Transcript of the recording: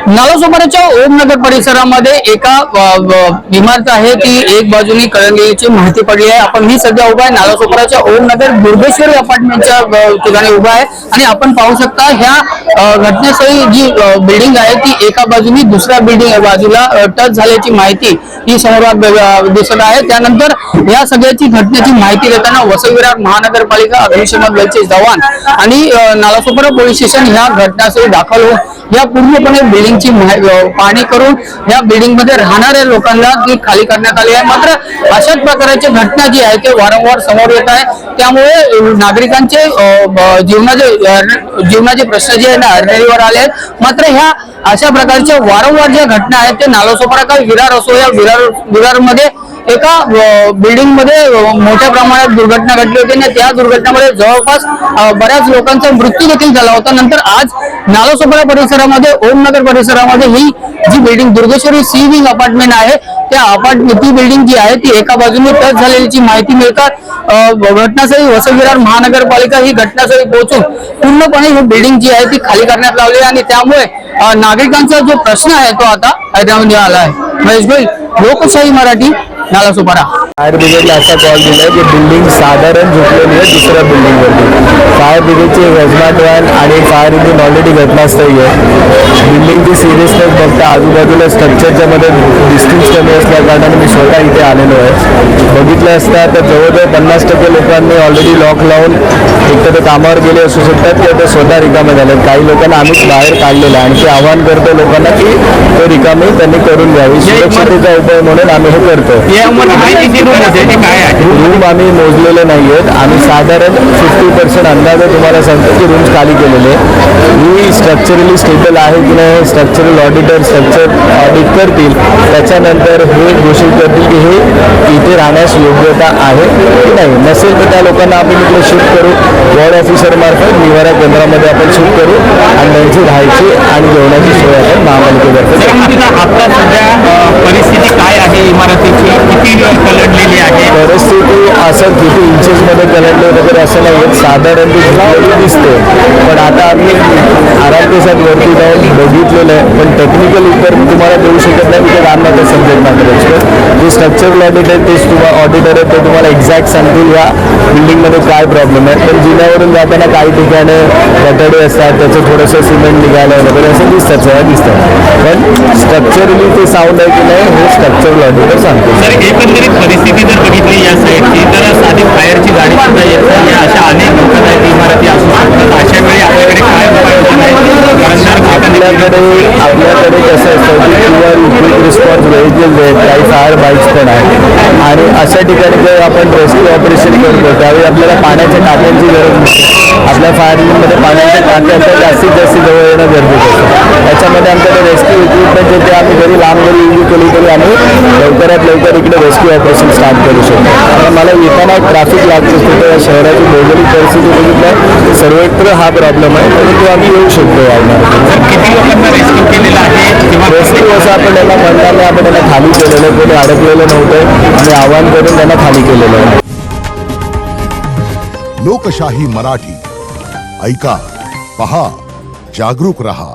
नालासोपाऱ्याच्या ओमनगर परिसरामध्ये एका इमारत आहे ती एक बाजूने कळंगलीची माहिती पडली आहे। आपण मी सध्या उभा आहे नालासोपाऱ्याच्या ओमनगर दुर्गेश्वरी अपार्टमेंटच्या ठिकाणी उभा आहे आणि आपण पाहू शकता ह्या घटनेस्थळी जी बिल्डिंग आहे ती एका बाजूने दुसऱ्या बिल्डिंग बाजूला टच झाल्याची माहिती ही समोर दिसत आहे। त्यानंतर या सगळ्याची घटनेची माहिती देताना वसई विरार महानगरपालिका अग्निशमन दलाचे जवान आणि नालासोपारा पोलीस स्टेशन ह्या घटनास्थळी दाखल होऊन या पूर्णपणे बिल्डिंगची पाहणी करून या बिल्डिंग मध्ये राहणाऱ्या लोकांना ती खाली करण्यात आली आहे। मात्र अशाच प्रकारची घटना जी आहे ते वारंवार समोर येत आहे, त्यामुळे नागरिकांचे जीवनाचे प्रश्न जे आहे ना अडचणीवर आले आहेत। मात्र ह्या अशा प्रकारच्या वारंवार ज्या घटना आहेत ते नालासोपारा का विरार असो या विरार मध्ये एका बिल्डिंग मध्ये मोठ्या प्रमाणात दुर्घटना घडली होती आणि त्या दुर्घटनेमध्ये जवळपास बऱ्याच लोकांचा मृत्यू देखील झाला होता। नंतर आज नालासोपारा परिसरामध्ये ओमनगर परिसरामध्ये ही जी building Durgeshwari C wing apartment आहे त्या ती बिल्डिंग जी आहे ती एका बाजूने टच झालेली माहिती मिळतात घटनास्थळी वसई विरार महानगरपालिका ही घटनास्थळी पोहोचून पूर्णपणे ही बिल्डिंग जी आहे ती खाली करण्यात लावली आणि त्यामुळे नागरिकांचा जो प्रश्न आहे तो आता हैदराबाद आला आहे। महेश भाई, लोकशाही मराठी, नालासोपारा। फायर ब्रिगेडला असा कॉल दिलाय की बिल्डिंग साधारण झुकलेली आहे दुसऱ्या बिल्डिंगवरती। फायर ब्रिगेडचे यजमान वाहन आणि फायर इंजिन ऑलरेडी घटनास्थळी आहे। बिल्डिंगची सिरियसनेस बघता आजूबाजूला स्ट्रक्चरच्या मध्ये डिस्टन्स कमी असल्या कारणाने मी स्वतः इथे आलेलो आहे। बघितलं असता तर जवळजवळ 50% लोकांनी ऑलरेडी लॉक लावून एक तर ते कामावर गेले असू शकतात किंवा ते स्वतः रिकामे झाले। काही लोकांना आम्हीच बाहेर काढलेलं आहे आणि ते आवाहन करतो लोकांना की तो रिकामे त्यांनी करून घ्यावी, सुरक्षितेचा उपाय म्हणून आम्ही हे करतो। रूम आम्ही मोजलेले नाही आहेत, आम्ही साधारण 50% अंदाजे तुम्हाला सांगतो की रूम्स खाली केलेले ही स्ट्रक्चरली स्टेबल आहे की नाही, स्ट्रक्चरल ऑडिटर स्ट्रक्चर ऑडिट करतील, त्याच्यानंतर हे घोषित करतील की हे इथे राहण्यास योग्यता आहे की नाही। नसेल तर त्या लोकांना आपण इकडे शिफ्ट करू, वॉर्ड ऑफिसर मार्फत निवारा केंद्रामध्ये आपण शिफ्ट करू आणि त्यांची राहायची आणि जेवणाची सोय आपण महापालिकेतर्फे। आता सध्या परिस्थिती काय आहे इमारतीची, किती कलडलेली आहे? परिस्थिती असं किती इंचेस मध्ये कलडले वगैरे असं नाही, साधारण दिसते, पण आता आम्ही आरामतेसाठी वरती जाऊन बघितलेलं आहे, पण टेक्निकल उत्तर तुम्हाला देऊ शकत नाही की रामनाथ सब्जेक्ट मॅटर एक्सपर्ट जे स्ट्रक्चरल ऑडिटर तेच तुम्हाला ऑडिटर आहे ते तुम्हाला एक्झॅक्ट सांगतील या बिल्डिंगमध्ये काय प्रॉब्लेम आहे। पण जिन्यावरून जाताना काही ठिकाणी बटाडे असतात, त्याचं थोडंसं सिमेंट निघालं वगैरे असं दिसतात, पण स्ट्रक्चरली ते साऊंड आहे की नाही हे स्ट्रक्चरल ऑडिटर सांगतो। सर, एकंदरीत परिस्थिती जर बघितली या साईडची तर साधी फायरची गाडी सुद्धा येत नाही, अशा अनेक लोकांना इमारती असू शकतात। अशा वेळी आपल्याकडे काय आपल्याकडे कसं असतं की किंवा क्विक रिस्पॉन्स व्हेकल्स आहेत, काही फायर बाईक्स पण आहेत आणि अशा ठिकाणी जर आपण रेस्क्यू ऑपरेशन करतो त्यावेळी आपल्याला पाण्याच्या टाक्यांची गरज नसते। आपल्या फायर इंजिनमध्ये पाण्याच्या टाक्या जास्तीत जास्त जवळ येणं गरजेचं असतं। त्याच्यामध्ये आमच्याकडे रेस्क्यू इक्विपमेंट जे ते आम्ही जरी लांब जरी यूज केली तरी आम्ही लवकरात लवकर इकडे रेस्क्यू ऑपरेशन स्टार्ट करू शकतो। कारण मला येताना ट्रॅफिक लागतो तिथे या शहराची भौगोलिक परिस्थिती बघितलं सर्वत्र हा प्रॉब्लेम आहे, परंतु आम्ही येऊ शकतो किती लोकांना रेस्क्यू केलेला आहे? रेस्क्यू असं आपण त्यांना म्हणणार नाही, आपण त्यांना खाली केलेलं, कोणी अडकलेलं नव्हतं आणि आवाहन करून त्यांना खाली केलेलं आहे। लोकशाही मराठी, ऐका, पहा, जागरूक रहा।